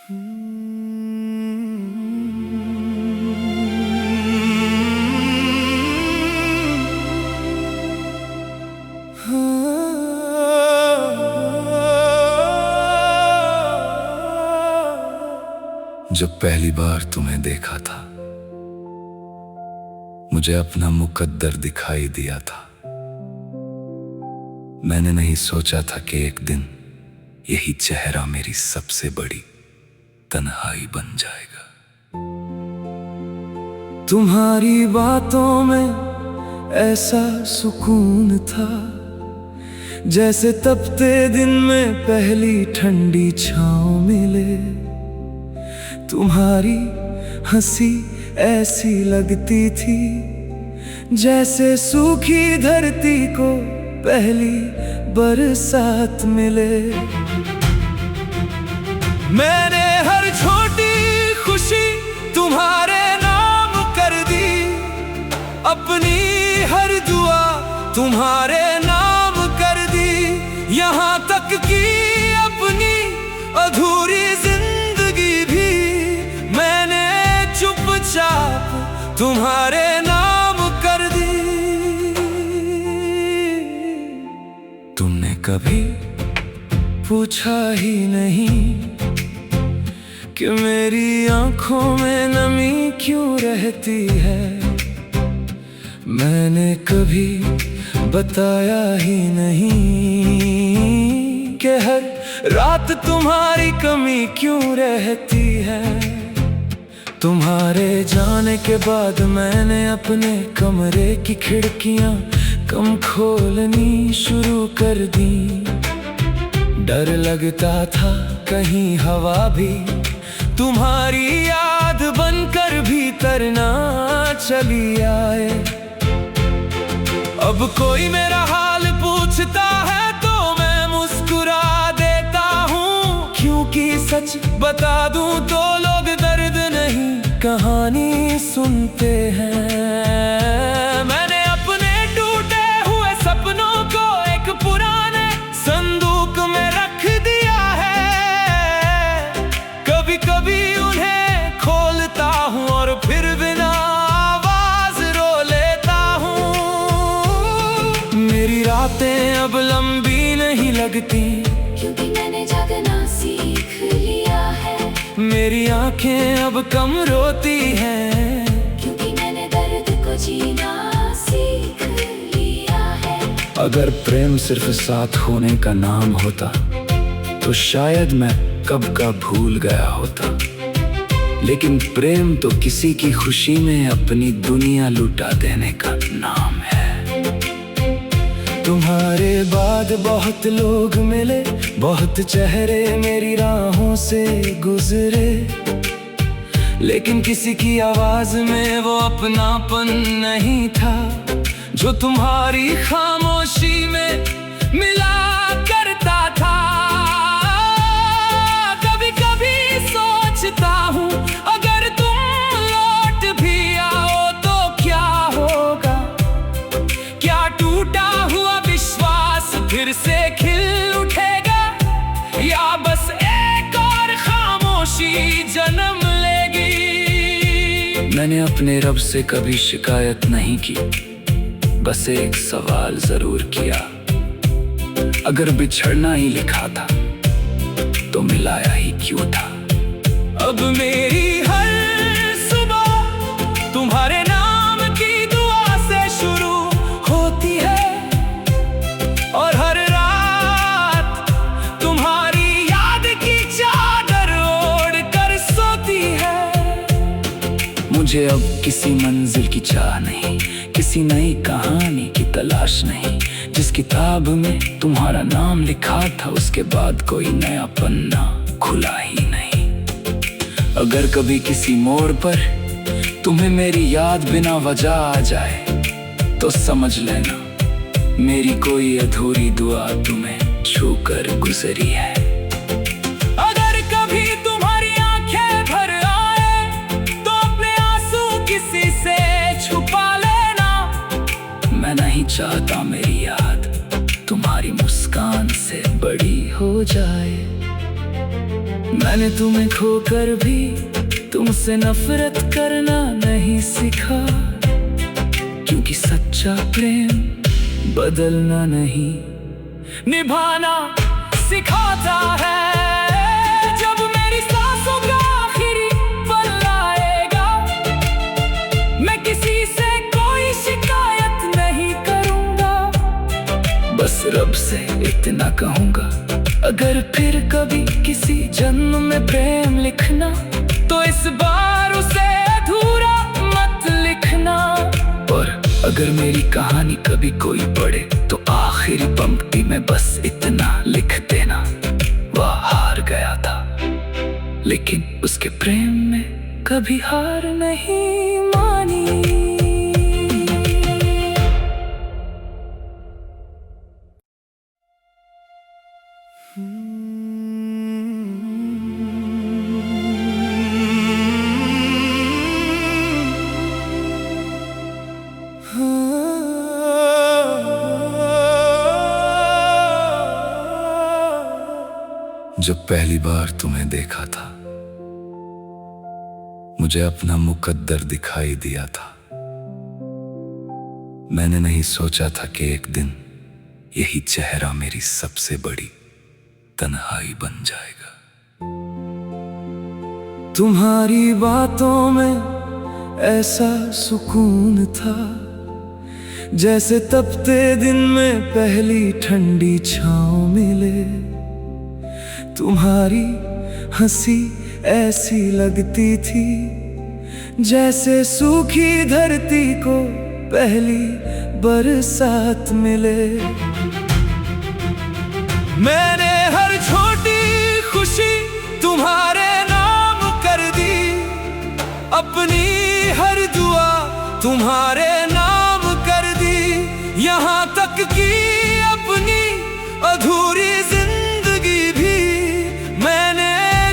जब पहली बार तुम्हें देखा था, मुझे अपना मुकद्दर दिखाई दिया था। मैंने नहीं सोचा था कि एक दिन यही चेहरा मेरी सबसे बड़ी तन्हाई बन जाएगा। तुम्हारी बातों में ऐसा सुकून था, जैसे तपते दिन में पहली ठंडी छांव मिले। तुम्हारी हंसी ऐसी लगती थी, जैसे सूखी धरती को पहली बरसात मिले। मैंने हर छोटी खुशी तुम्हारे नाम कर दी, अपनी हर दुआ तुम्हारे नाम कर दी। यहाँ तक कि अपनी अधूरी जिंदगी भी मैंने चुपचाप तुम्हारे नाम कर दी। तुमने कभी पूछा ही नहीं कि मेरी आंखों में नमी क्यों रहती है। मैंने कभी बताया ही नहीं कि हर रात तुम्हारी कमी क्यों रहती है। तुम्हारे जाने के बाद मैंने अपने कमरे की खिड़कियां कम खोलनी शुरू कर दी। डर लगता था कहीं हवा भी तुम्हारी याद बनकर भीतर ना चली आए। अब कोई मेरा हाल पूछता है तो मैं मुस्कुरा देता हूँ, क्योंकि सच बता दूं तो लोग दर्द नहीं कहानी सुनते हैं। मैंने अपने टूटे हुए सपनों को एक पुराने संदूक में रख दिया है। कभी कभी उन्हें खोलता हूँ और फिर बिना आवाज रो लेता हूँ। मेरी रातें अब लंबी नहीं लगती, क्योंकि मैंने जागना सीख लिया है। मेरी आंखें अब कम रोती हैं, क्योंकि मैंने दर्द को जीना सीख लिया है। अगर प्रेम सिर्फ साथ होने का नाम होता तो शायद मैं कब का भूल गया होता। लेकिन प्रेम तो किसी की खुशी में अपनी दुनिया लुटा देने का नाम है। तुम्हारे बाद बहुत लोग मिले, बहुत चेहरे मेरी राहों से गुजरे, लेकिन किसी की आवाज में वो अपनापन नहीं था जो तुम्हारी खामोशी में मिला करता था। कभी कभी सोचता हूँ अगर तुम लौट भी आओ तो क्या होगा। क्या टूटा हुआ विश्वास फिर से खिल उठेगा, या बस एक और खामोशी जन्म लेगी। मैंने अपने रब से कभी शिकायत नहीं की, बस एक सवाल जरूर किया। अगर बिछड़ना ही लिखा था तो मिलाया ही क्यों था। अब मेरी हर सुबह तुम्हारे नाम की दुआ से शुरू होती है, और हर रात तुम्हारी याद की चादर ओढ़ कर सोती है। मुझे अब किसी मंजिल की चाह नहीं, किसी नई कहानी की तलाश नहीं। जिस किताब में तुम्हारा नाम लिखा था उसके बाद कोई नया पन्ना खुला ही नहीं। अगर कभी किसी मोड़ पर तुम्हें मेरी याद बिना वजह आ जाए तो समझ लेना मेरी कोई अधूरी दुआ तुम्हें छूकर गुजरी है। अगर कभी तुम्हारी आंखें भर आए तो अपने आंसू किसी से छुपा लेना। मैं नहीं चाहता मेरी याद तुम्हारी मुस्कान से बड़ी हो जाए। मैंने तुम्हें खोकर भी तुमसे नफरत करना नहीं सीखा, क्योंकि सच्चा प्रेम बदलना नहीं निभाना सिखाता है। जब मेरी सांसों का आखिरी पल आएगा, मैं किसी से कोई शिकायत नहीं करूंगा, बस रब से इतना कहूंगा, अगर फिर कभी किसी जन्म में प्रेम लिखना, तो इस बार उसे अधूरा मत लिखना। और अगर मेरी कहानी कभी कोई पढ़े, तो आखिरी पंक्ति में बस इतना लिख देना, वह हार गया था, लेकिन उसके प्रेम में कभी हार नहीं मानी। जब पहली बार तुम्हें देखा था, मुझे अपना मुकद्दर दिखाई दिया था। मैंने नहीं सोचा था कि एक दिन यही चेहरा मेरी सबसे बड़ी तन्हाई बन जाएगा। तुम्हारी बातों में ऐसा सुकून था, जैसे तपते दिन में पहली ठंडी छाँव मिले। तुम्हारी हंसी ऐसी लगती थी, जैसे सूखी धरती को पहली बरसात मिले। मैंने हर छोटी खुशी तुम्हारे नाम कर दी, अपनी हर दुआ तुम्हारे नाम कर दी। यहाँ तक कि अपनी अधूरी जिंदगी भी मैंने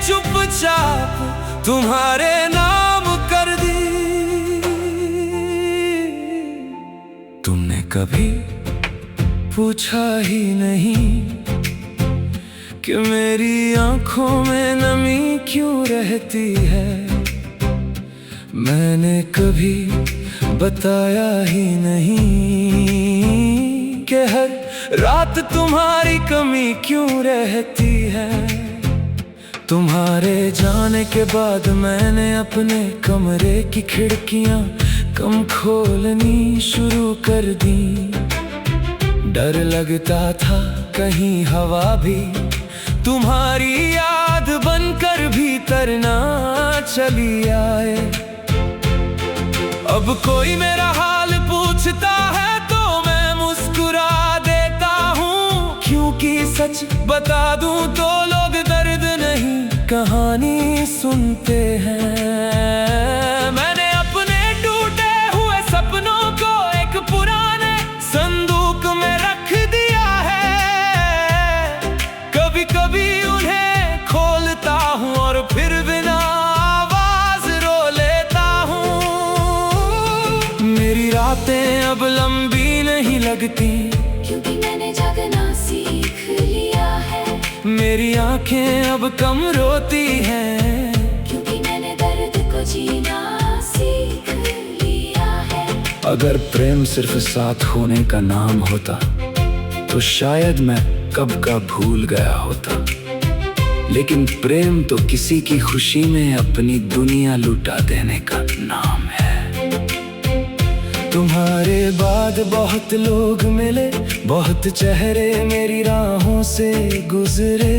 चुपचाप तुम्हारे नाम कर दी। तुमने कभी पूछा ही नहीं कि मेरी आंखों में नमी क्यों रहती है। मैंने कभी बताया ही नहीं कि हर रात तुम्हारी कमी क्यों रहती है। तुम्हारे जाने के बाद मैंने अपने कमरे की खिड़कियां कम खोलनी शुरू कर दी। डर लगता था कहीं हवा भी तुम्हारी याद बनकर भीतर ना चली आए। अब कोई मेरा हाल पूछता है तो मैं मुस्कुरा देता हूँ, क्योंकि सच बता दूं तो लोग दर्द नहीं कहानी सुनते हैं। मैंने अपने टूटे हुए सपनों को एक पुराने संदूक में रख दिया है। कभी कभी उन्हें खोलता हूँ और फिर बिना आवाज रो लेता हूँ। मेरी रातें अब लंबी नहीं लगती, क्योंकि मैंने जागना सीख लिया है। मेरी आंखें अब कम रोती हैं, क्योंकि मैंने दर्द को जीना सीख लिया है। अगर प्रेम सिर्फ साथ होने का नाम होता, तो शायद मैं कब का भूल गया होता। लेकिन प्रेम तो किसी की खुशी में अपनी दुनिया लुटा देने का नाम है। तुम्हारे बाद बहुत लोग मिले, बहुत चेहरे मेरी राहों से गुजरे,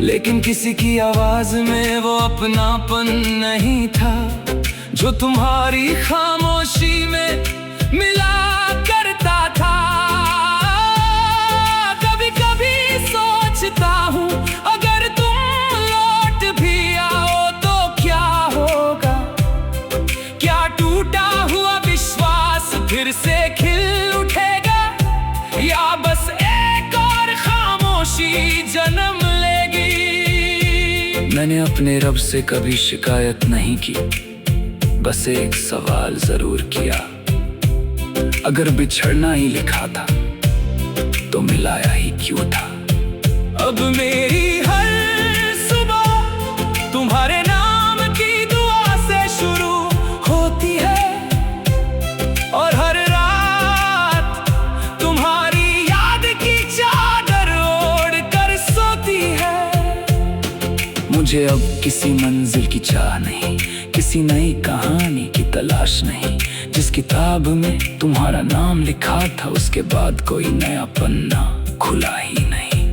लेकिन किसी की आवाज में वो अपनापन नहीं था जो तुम्हारी खामोशी में मिला करता था। कभी कभी सोचता हूँ अगर तुम लौट भी आओ तो क्या होगा। क्या टूटा हुआ विश्वास फिर से खिल उठेगा, या बस एक और खामोशी जन्म लेगी। मैंने अपने रब से कभी शिकायत नहीं की, बस एक सवाल जरूर किया, अगर बिछड़ना ही लिखा था तो मिलाया ही क्यों था। अब मेरी हर मुझे अब किसी मंजिल की चाह नहीं, किसी नई कहानी की तलाश नहीं। जिस किताब में तुम्हारा नाम लिखा था उसके बाद कोई नया पन्ना खुला ही नहीं।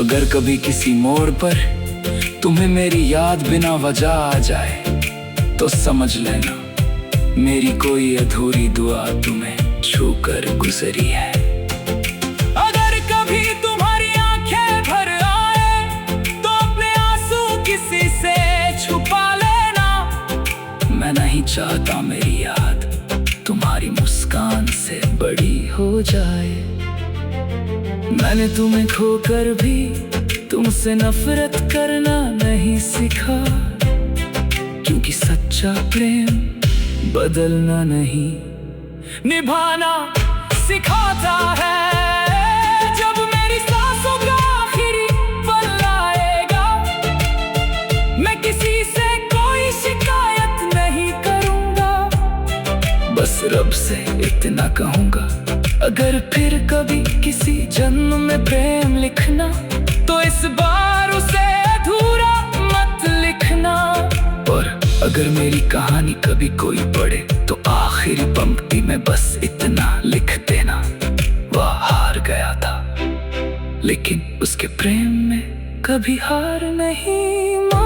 अगर कभी किसी मोड़ पर तुम्हें मेरी याद बिना वजह आ जाए तो समझ लेना मेरी कोई अधूरी दुआ तुम्हें छू कर गुजरी है। अगर कभी तुम्हारी आंखें भर आए तो अपने आंसू किसी से छुपा लेना। मैं नहीं चाहता मेरी याद तुम्हारी मुस्कान से बड़ी हो जाए। मैंने तुम्हें खोकर भी तुमसे नफरत करना नहीं सीखा, क्योंकि सच्चा प्रेम बदलना नहीं निभाना सिखाता है। जब मेरी सांसों का आखिरी पल आएगा मैं किसी से कोई शिकायत नहीं करूंगा। बस रब से इतना कहूंगा, अगर फिर कभी किसी जन्म में प्रेम लिखना तो इस बार उसे अधूरा मत लिखना। और अगर मेरी कहानी कभी कोई पढ़े तो आखिरी पंक्ति में बस इतना लिख देना, वह हार गया था लेकिन उसके प्रेम में कभी हार नहीं मानी।